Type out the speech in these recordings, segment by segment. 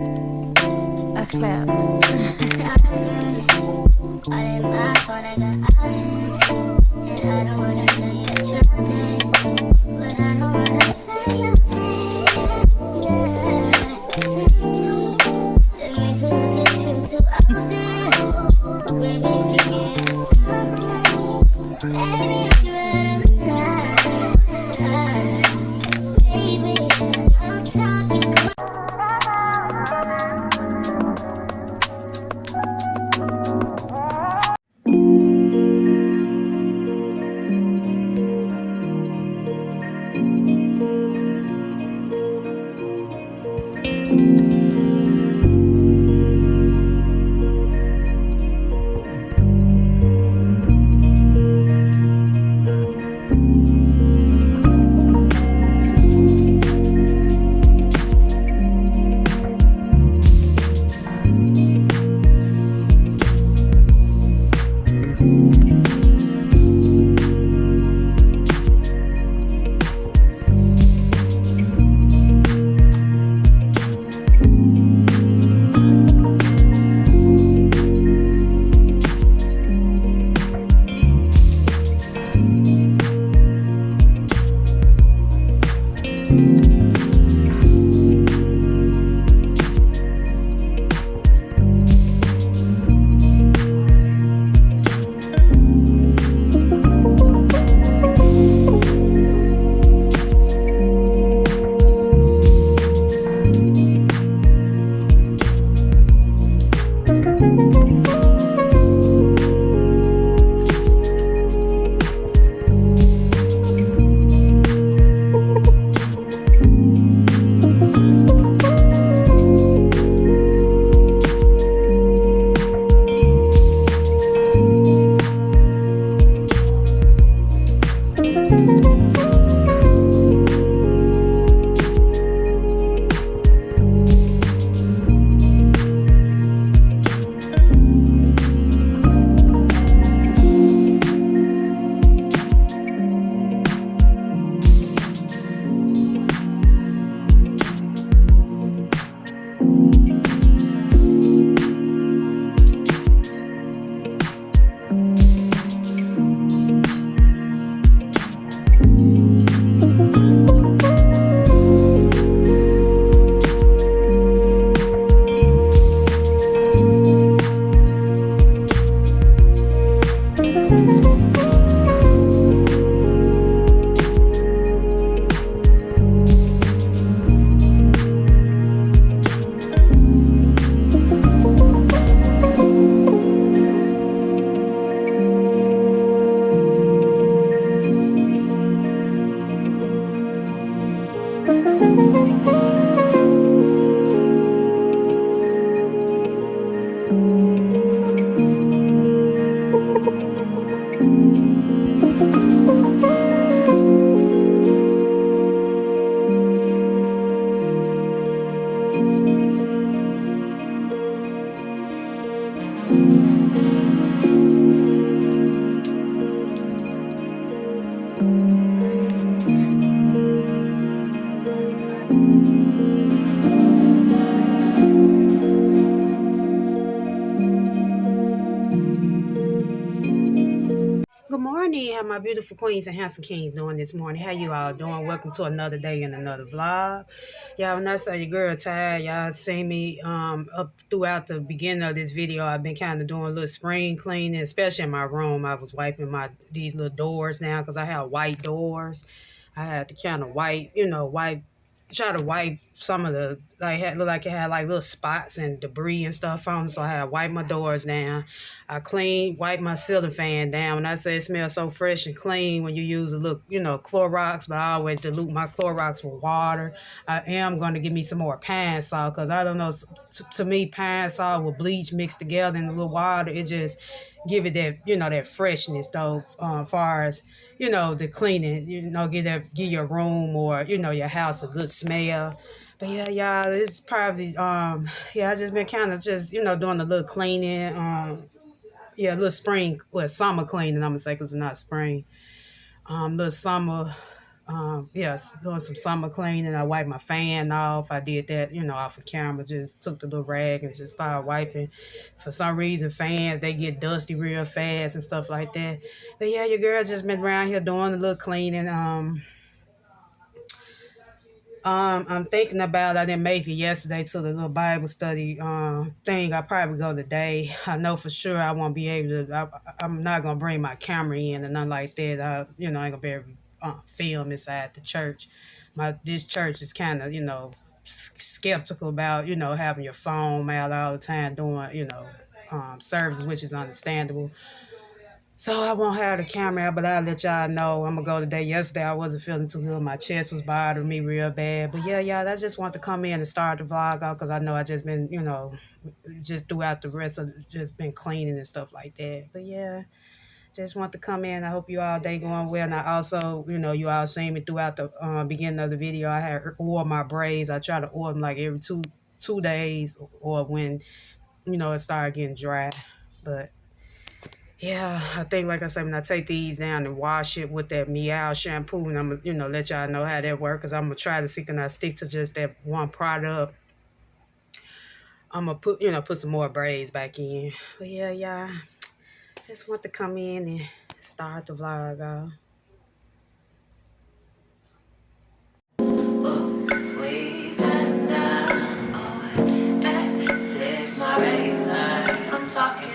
A claps. Good morning, how my beautiful queens and handsome kings doing this morning? How you all doing? Welcome to another day and another vlog. Y'all, when I say your girl tired, y'all seen me up throughout the beginning of this video. I've been kind of doing a little spring cleaning, especially in my room. I was wiping these little doors now because I have white doors. I had to kind of try to wipe some of the look like it had like little spots and debris and stuff on them. So I had to wipe my doors down. I wipe my ceiling fan down. When I say it smells so fresh and clean when you use a little, Clorox, but I always dilute my Clorox with water. I am going to give me some more pine salt because I don't know, to me, pine salt with bleach mixed together in a little water, it just give it that, that freshness though, far as, the cleaning, give your room or, your house a good smell. But yeah, it's probably, I just been kind of just, doing a little cleaning, a little summer cleaning, I'm gonna say, because it's not spring. Little summer yes, doing some summer cleaning. I wiped my fan off. I did that, off of camera. Just took the little rag and just started wiping. For some reason, fans they get dusty real fast and stuff like that. But yeah, your girl just been around here doing a little cleaning. I'm thinking about I didn't make it yesterday to the little Bible study thing. I probably go today. I know for sure I won't be able to. I'm not gonna bring my camera in and nothing like that. I ain't gonna be able to film inside the church. This church is kind of skeptical about having your phone out all the time doing services, which is understandable. So I won't have the camera out, but I'll let y'all know. I'm gonna go today. Yesterday I wasn't feeling too good. My chest was bothering me real bad. But yeah, y'all, I just want to come in and start the vlog out because I know I just been, just throughout the rest of just been cleaning and stuff like that. But yeah, just want to come in. I hope you all day going well. And I also, you all seen me throughout the beginning of the video. I had oiled my braids. I try to oil them like every two days or when, it started getting dry. But yeah, I think, like I said, when I take these down and wash it with that Meow shampoo, and I'm going to, let y'all know how that works, because I'm going to try to see can I stick to just that one product. I'm going to put some more braids back in. But yeah, y'all, just want to come in and start the vlog off. I'm talking.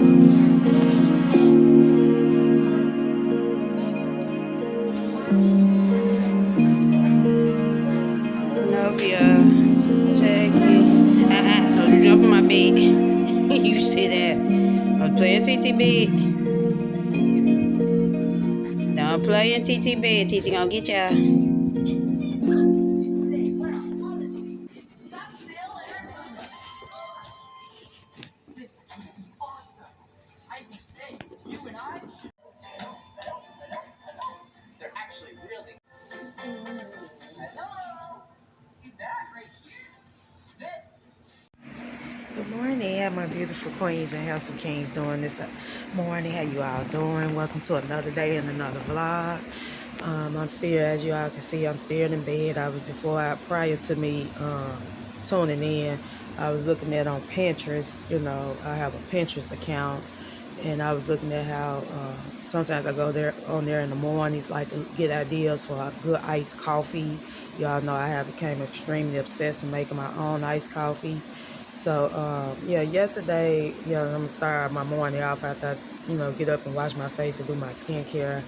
Novia, Jackie. Don't you jump in my bed. You see that? I'm playing TT bed. Don't play in TT bed. TT gonna get ya. Good morning, how my beautiful queens and handsome kings doing this morning. How you all doing? Welcome to another day and another vlog. I'm still, as you all can see, I'm still in bed. Prior to me tuning in, I was looking at on Pinterest. You know, I have a Pinterest account, and I was looking at how sometimes I go there on there in the mornings, like to get ideas for a good iced coffee. Y'all know I have became extremely obsessed with making my own iced coffee. So, yeah, yesterday, I'm going to start my morning off after I, get up and wash my face and do my skincare.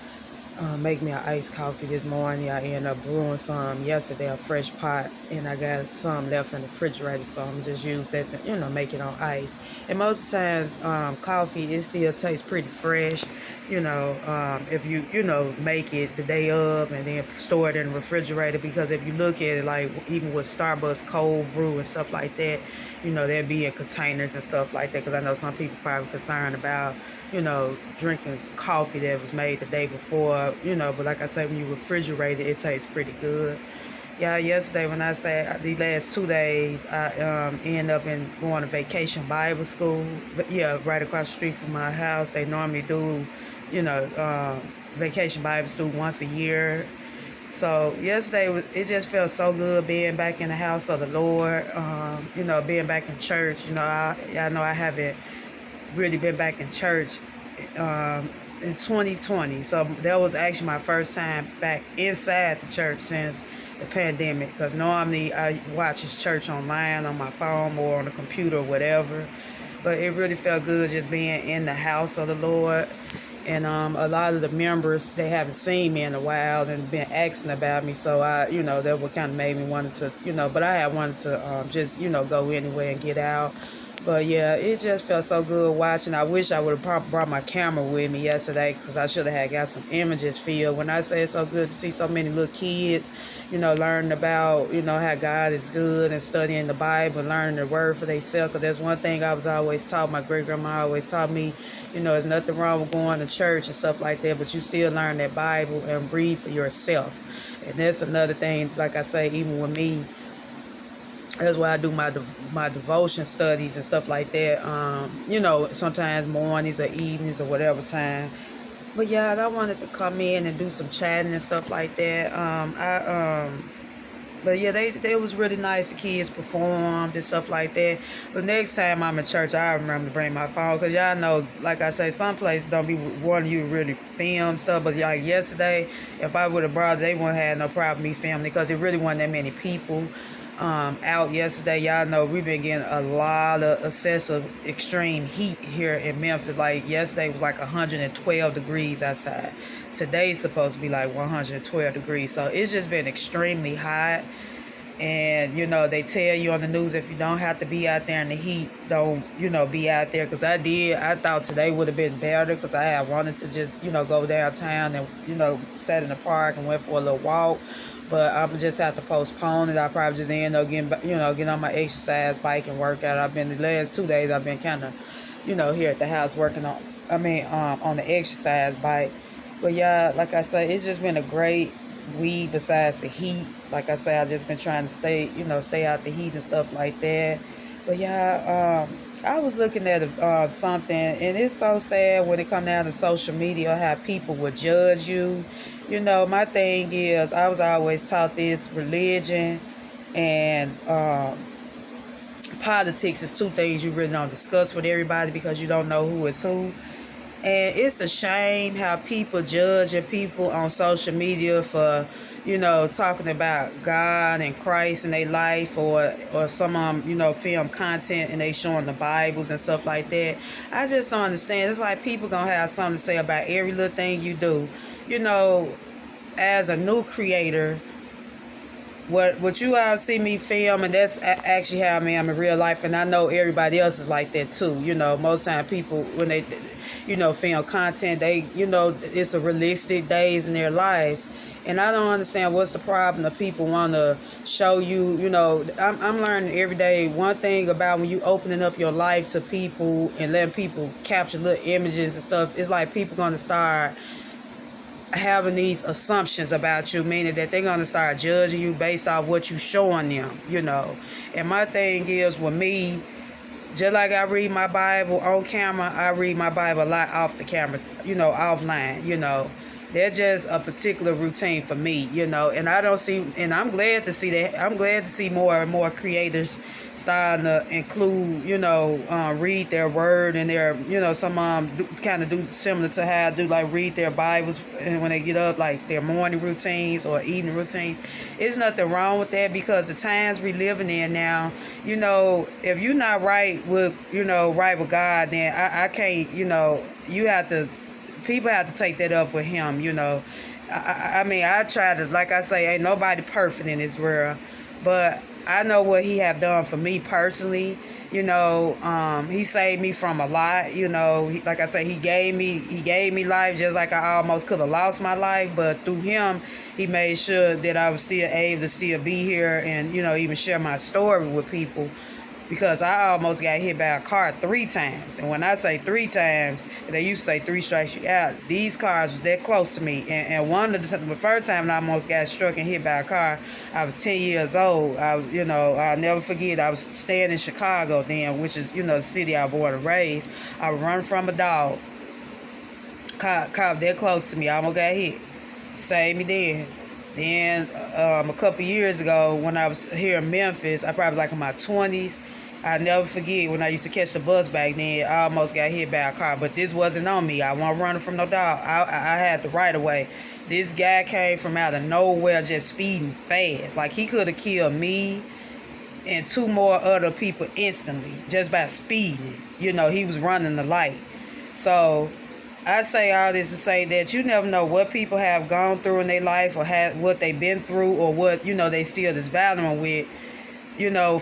Make me an iced coffee this morning. I ended up brewing some yesterday, a fresh pot, and I got some left in the refrigerator, so I'm just use that to, make it on ice. And most times, coffee, it still tastes pretty fresh, if you, make it the day of and then store it in the refrigerator, because if you look at it, like even with Starbucks cold brew and stuff like that, they'll be in containers and stuff like that, because I know some people probably concerned about, drinking coffee that was made the day before, but like I say, when you refrigerate it, it tastes pretty good. Yeah, yesterday when I say the last 2 days, I end up going to Vacation Bible School. But yeah, right across the street from my house. They normally do, Vacation Bible School once a year. So yesterday, it just felt so good being back in the house of the Lord, being back in church. I know I haven't really been back in church in 2020. So that was actually my first time back inside the church since the pandemic, because normally I watch his church online on my phone or on the computer or whatever. But it really felt good just being in the house of the Lord. And a lot of the members, they haven't seen me in a while and been asking about me. So that what kind of made me wanted to, but I had wanted to just, go anyway and get out. But yeah, it just felt so good watching. I wish I would have brought my camera with me yesterday, because I should have had got some images filmed. When I say it's so good to see so many little kids, learning about, how God is good and studying the Bible and learning the word for themselves. Because that's one thing I was always taught. My great-grandma always taught me, there's nothing wrong with going to church and stuff like that, but you still learn that Bible and read for yourself. And that's another thing, like I say, even with me, that's why I do my devotion studies and stuff like that. Sometimes mornings or evenings or whatever time. But yeah, I wanted to come in and do some chatting and stuff like that. But yeah, they was really nice. The kids performed and stuff like that. But next time I'm in church, I remember to bring my phone, because y'all know, like I say, some places don't be wanting you to really film stuff. But like yesterday, if I would have brought it, they wouldn't have no problem me filming, because it really wasn't that many people out yesterday. Y'all know we've been getting a lot of excessive extreme heat here in Memphis. Like yesterday was like 112 degrees outside. Today's supposed to be like 112 degrees. So it's just been extremely hot. And, they tell you on the news, if you don't have to be out there in the heat, don't, be out there. Because I thought today would have been better, because I had wanted to just, go downtown and, sat in the park and went for a little walk. But I'm just have to postpone it. I probably just end up getting on my exercise bike and work out. The last 2 days, I've been kind of, here at the house working on the exercise bike. But yeah, like I say, it's just been a great week besides the heat. Like I say, I've just been trying to stay out the heat and stuff like that. But yeah, I was looking at something, and it's so sad when it comes down to social media, how people would judge you. My thing is, I was always taught this: religion and politics is two things you really don't discuss with everybody, because you don't know who is who. And it's a shame how people judge people on social media for, talking about God and Christ in their life, or some film content and they showing the Bibles and stuff like that. I just don't understand. It's like people gonna have something to say about every little thing you do. You know, as a new creator, what you all see me film, and that's actually how I am in real life, and I know everybody else is like that too. Most time people, when they film content, they it's a realistic days in their lives, and I don't understand what's the problem of people want to show you. I'm learning every day one thing about when you opening up your life to people and letting people capture little images and stuff. It's like people gonna start having these assumptions about you, meaning that they're going to start judging you based off what you showing them. And my thing is, with me, just like I read my Bible on camera, I read my Bible a lot off the camera, offline. They're just a particular routine for me, and I don't see, and I'm glad to see that. I'm glad to see more and more creators starting to include, read their word, and their, some kind of do similar to how I do, like read their Bibles, and when they get up, like their morning routines or evening routines. There's nothing wrong with that, because the times we living in now, if you're not right with, right with God, then I can't, you have to. People have to take that up with him. I mean, I try to, like I say, ain't nobody perfect in this world, but I know what he have done for me personally. He saved me from a lot. Like I say, he gave me life, just like I almost could have lost my life, but through him, he made sure that I was still able to still be here and even share my story with people. Because I almost got hit by a car 3 times. And when I say 3 times, they used to say 3 strikes you out. These cars was that close to me. And the first time I almost got struck and hit by a car, I was 10 years old. I'll never forget, I was staying in Chicago then, which is, the city I was born and raised. I was running from a dog. Cop that close to me. I almost got hit. Saved me then. Then a couple years ago, when I was here in Memphis, I probably was like in my 20s. I never forget when I used to catch the bus back then, I almost got hit by a car, but this wasn't on me. I wasn't running from no dog. I had the right of way. This guy came from out of nowhere just speeding fast. Like, he could have killed me and 2 more other people instantly just by speeding. He was running the light. So I say all this to say that you never know what people have gone through in their life, or what they've been through, or what, they still is battling with,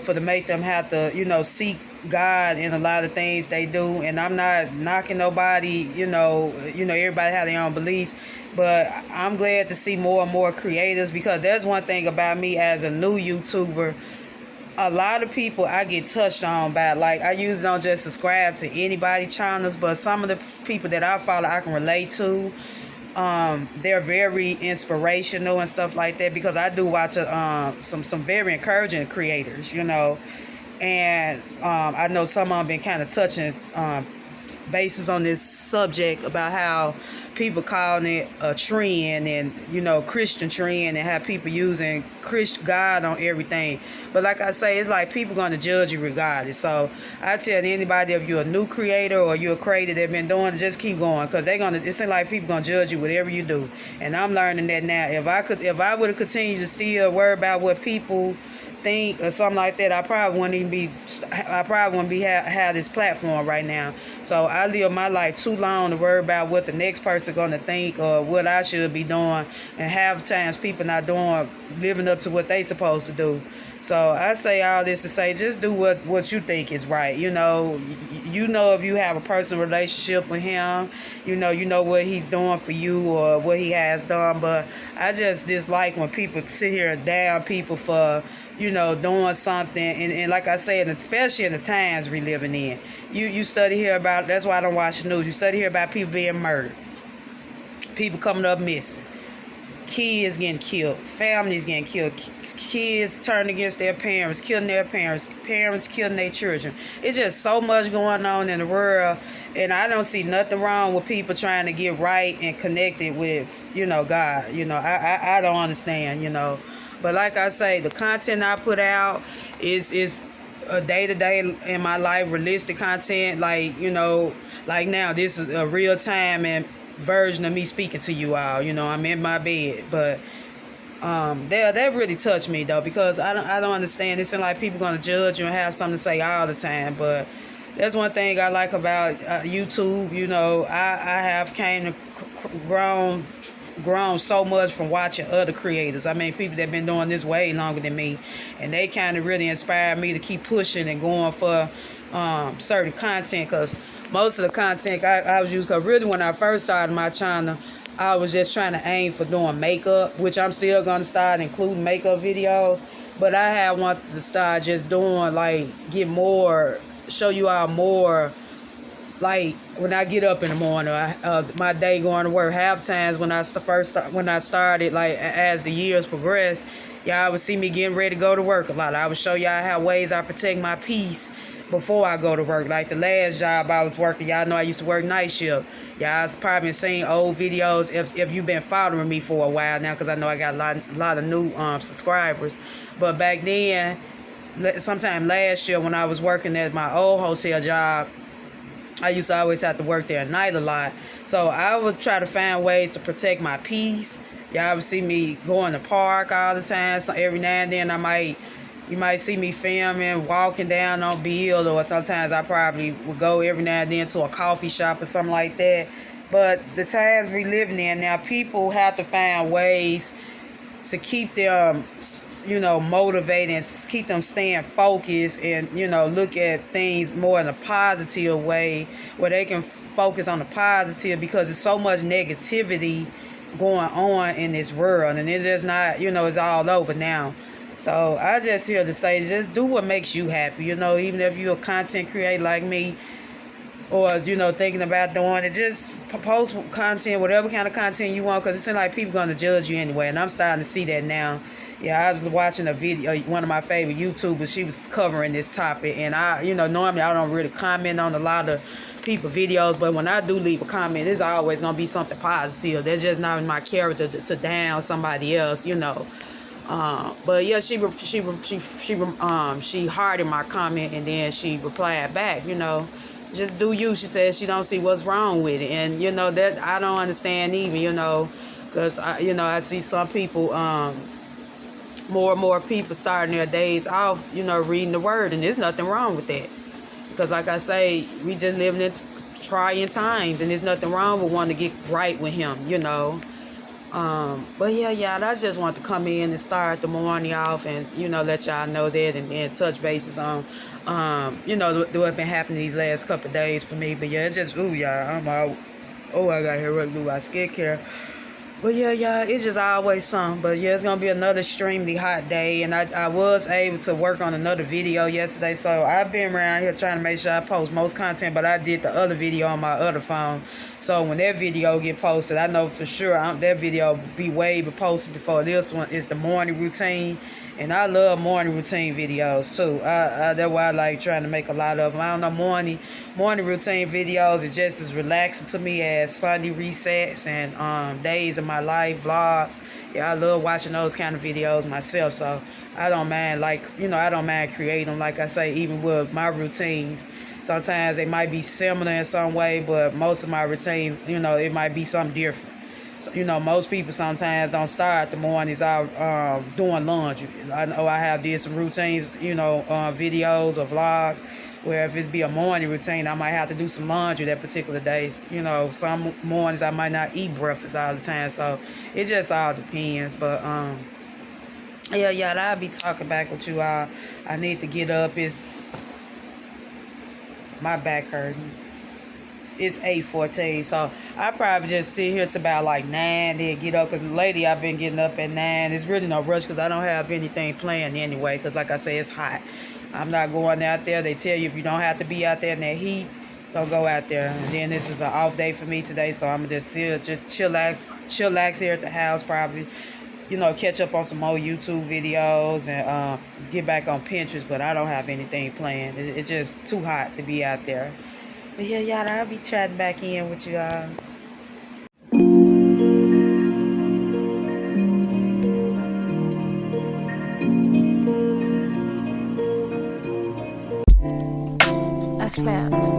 for to make them have to, seek God in a lot of things they do. And I'm not knocking nobody, everybody have their own beliefs, but I'm glad to see more and more creators, because there's one thing about me as a new YouTuber. A lot of people I get touched on by, like, I usually don't just subscribe to anybody's channels, but some of the people that I follow I can relate to. They're very inspirational and stuff like that, because I do watch some very encouraging creators, and I know some of them been kind of touching bases on this subject about how people calling it a trend, and Christian trend, and how people using God on everything. But like I say, it's like people going to judge you regardless. So I tell anybody, if you're a new creator or you're a creator that been doing it, just keep going, because it seems like people gonna judge you whatever you do. And I'm learning that now. If I would have continued to still worry about what people think or something like that, I probably wouldn't be have this platform right now. So I live my life too long to worry about what the next person gonna think or what I should be doing, and half times people not living up to what they supposed to do. So I say all this to say, just do what you think is right. If you have a personal relationship with him, you know what he's doing for you or what he has done. But I just dislike when people sit here and down people for doing something, and like I said, especially in the times we living in. You study here about, that's why I don't watch the news. You study here about people being murdered, people coming up missing, kids getting killed, families getting killed, kids turning against their parents, killing their parents, parents killing their children. It's just so much going on in the world, and I don't see nothing wrong with people trying to get right and connected with, God. I don't understand. But like I say, the content I put out is a day-to-day in my life, realistic content. Like, like now, this is a real time and version of me speaking to you all. I'm in my bed, but That really touched me though, because I don't understand. It seems like people gonna judge you and have something to say all the time, but that's one thing I like about YouTube. You know, I have came to grown so much from watching other creators. I mean, people that been doing this way longer than me, and they kind of really inspired me to keep pushing and going for certain content, because most of the content I was using, because really when I first started my channel, I was just trying to aim for doing makeup, which I'm still going to start including makeup videos, but I had wanted to start just doing, like, show you all more, like, when I get up in the morning, my day going to work. Half times when I started, like, as the years progressed, y'all would see me getting ready to go to work a lot. I would show y'all how ways I protect my peace before I go to work. Like the last job I was working, y'all know I used to work night shift. Y'all probably seen old videos if you've been following me for a while now, because I know I got a lot of new subscribers. But back then, sometime last year when I was working at my old hotel job, I used to always have to work there at night a lot. So I would try to find ways to protect my peace. Y'all would see me going to the park all the time. So every now and then you might see me filming, walking down on Bill, or sometimes I probably would go every now and then to a coffee shop or something like that. But the times we living in now, people have to find ways to keep them, motivated, and keep them staying focused, and, look at things more in a positive way, where they can focus on the positive, because there's so much negativity going on in this world, and it's just not, it's all over now. So I just here to say, just do what makes you happy, even if you're a content creator like me, or, thinking about doing it, just post content, whatever kind of content you want, because it seems like people going to judge you anyway, and I'm starting to see that now. Yeah, I was watching a video, one of my favorite YouTubers, she was covering this topic, and I, normally I don't really comment on a lot of people videos, but when I do leave a comment, it's always going to be something positive. That's just not in my character to down somebody else, but yeah, she hearted my comment, and then she replied back, just do you. She said she don't see what's wrong with it, and that I don't understand even, because I see some people, more and more people starting their days off, reading the word, and there's nothing wrong with that, because like I say, we just living in trying times, and there's nothing wrong with wanting to get right with him, But yeah, I just want to come in and start the morning off, and let y'all know that, and then touch bases on what's been happening these last couple of days for me. But yeah, it's just y'all, I'm out. I gotta hear what do my skincare. But yeah, it's just always something. But yeah, it's gonna be another extremely hot day, and I was able to work on another video yesterday, so I've been around here trying to make sure I post most content, but I did the other video on my other phone. So when that video get posted, I know for sure that video will be way posted before this one. Is the morning routine, and I love morning routine videos too. That's why I like trying to make a lot of them. I don't know, morning routine videos is just as relaxing to me as Sunday resets and days of my life vlogs. Yeah, I love watching those kind of videos myself, so I don't mind, I don't mind creating them. Like I say, even with my routines, sometimes they might be similar in some way, but most of my routines, it might be something different. So, most people sometimes don't start the mornings out doing laundry. I know I have did some routines, videos or vlogs, where if it's be a morning routine, I might have to do some laundry that particular days. Some mornings I might not eat breakfast all the time, so it just all depends. But yeah, I'll be talking back with you all. I need to get up. My back hurting. It's 8:14, so I probably just sit here till about like 9, then get up, because lately I've been getting up at 9. It's really no rush, because I don't have anything planned anyway, because like I say, it's hot. I'm not going out there. They tell you if you don't have to be out there in that heat, don't go out there. And then this is an off day for me today, so I'm just chillax here at the house, probably, catch up on some more YouTube videos, and get back on Pinterest, but I don't have anything planned. It's just too hot to be out there. But yeah, y'all, I'll be chatting back in with you all. Claps.